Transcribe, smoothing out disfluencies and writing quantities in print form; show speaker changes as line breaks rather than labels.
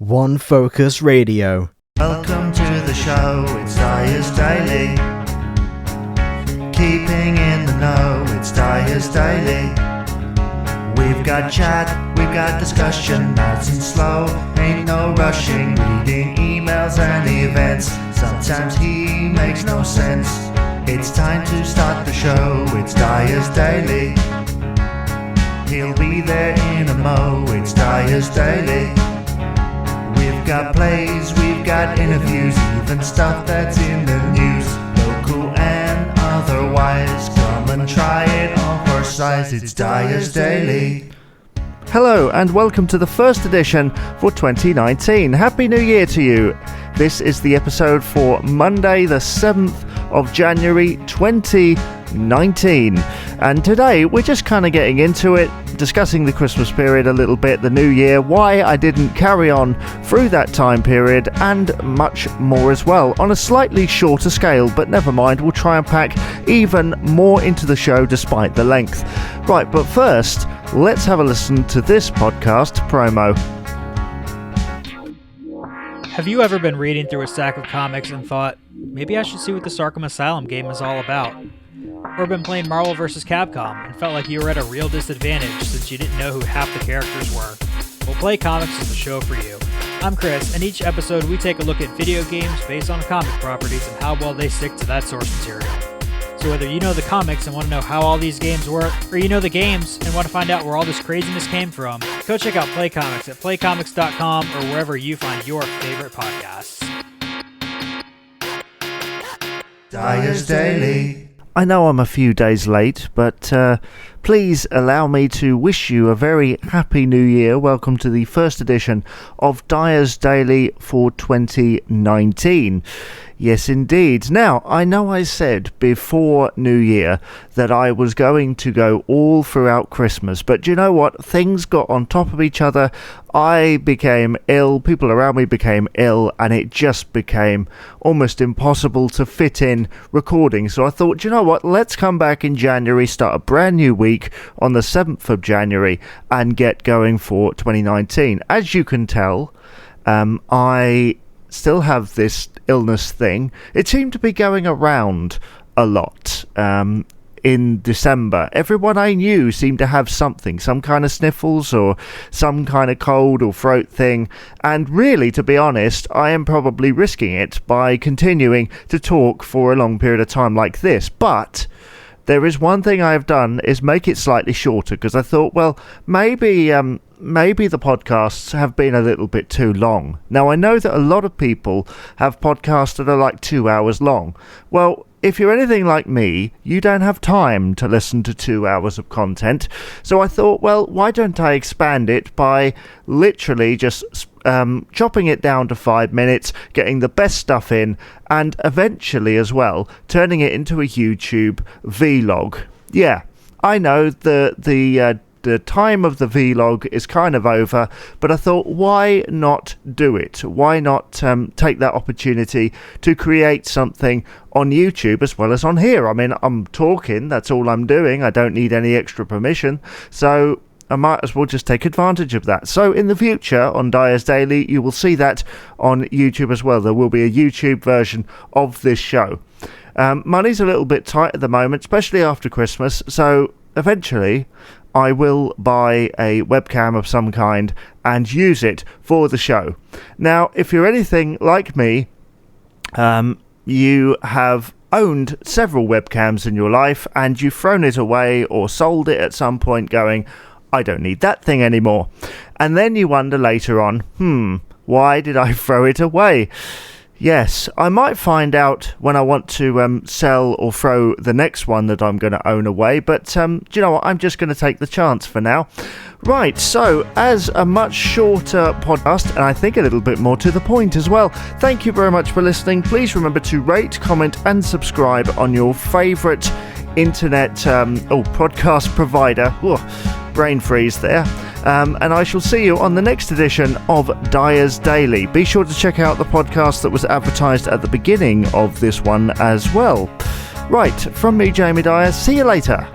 One Focus Radio.
Welcome to the show, it's Dyer's Daily. Keeping in the know, it's Dyer's Daily. We've got chat, we've got discussion, nice and slow, ain't no rushing, reading emails and events. Sometimes he makes no sense. It's time to start the show, it's Dyer's Daily. He'll be there in a mo, it's Dyer's Daily. We've got plays, we've got interviews, even stuff that's in the news. Local and otherwise, come and try it on for size, it's Dyer's Daily.
Hello and welcome to the first edition for 2019. Happy New Year to you. This is the episode for Monday the 7th of January 2019. And today we're just kind of getting into it, discussing the Christmas period a little bit, the New Year, why I didn't carry on through that time period, and much more as well, on a slightly shorter scale, but never mind, we'll try and pack even more into the show despite the length. Right, but first, let's have a listen to this podcast promo.
Have you ever been reading through a stack of comics and thought, maybe I should see what this Arkham Asylum game is all about? Or been playing Marvel vs. Capcom and felt like you were at a real disadvantage since you didn't know who half the characters were? Well, Play Comics is the show for you. I'm Chris, and each episode we take a look at video games based on comic properties and how well they stick to that source material. So whether you know the comics and want to know how all these games work, or you know the games and want to find out where all this craziness came from, go check out Play Comics at playcomics.com or wherever you find your favorite podcasts.
Dyer's Daily.
I know I'm a few days late, but please allow me to wish you a very happy new year. Welcome to the first edition of Dyer's Daily for 2019. Yes, indeed. Now, I know I said before New Year that I was going to go all throughout Christmas, but do you know what? Things got on top of each other. I became ill, people around me became ill, and it just became almost impossible to fit in recording. So I thought, do you know what? Let's come back in January, start a brand new week on the 7th of January, and get going for 2019. As you can tell, I still have this illness thing. It seemed to be going around a lot in December. Everyone I knew seemed to have something, some kind of sniffles or some kind of cold or throat thing, and really, to be honest, I am probably risking it by continuing to talk for a long period of time like this. But there is one thing I've done, is make it slightly shorter, because I thought, well, maybe the podcasts have been a little bit too long. Now, I know that a lot of people have podcasts that are like 2 hours long. Well, if you're anything like me, you don't have time to listen to 2 hours of content. So I thought, well, why don't I expand it by literally just chopping it down to 5 minutes, getting the best stuff in, and eventually as well turning it into a YouTube vlog. Yeah, I know the time of the vlog is kind of over, but I thought, why not do it? Why not take that opportunity to create something on YouTube as well as on here? I mean, I'm talking, that's all I'm doing. I don't need any extra permission, so I might as well just take advantage of that. So in the future on Dyer's Daily, you will see that on YouTube as well. There will be a YouTube version of this show. Money's a little bit tight at the moment, especially after Christmas, so eventually I will buy a webcam of some kind and use it for the show. Now, if you're anything like me, you have owned several webcams in your life and you've thrown it away or sold it at some point going, I don't need that thing anymore. And then you wonder later on, why did I throw it away? Yes, I might find out when I want to sell or throw the next one that I'm going to own away, but do you know what? I'm just going to take the chance for now. Right, so as a much shorter podcast, and I think a little bit more to the point as well, thank you very much for listening. Please remember to rate, comment, and subscribe on your favourite internet podcast provider. Brain freeze there. And I shall see you on the next edition of Dyer's Daily. Be sure to check out the podcast that was advertised at the beginning of this one as well. Right, from me, Jamie Dyer, see you later.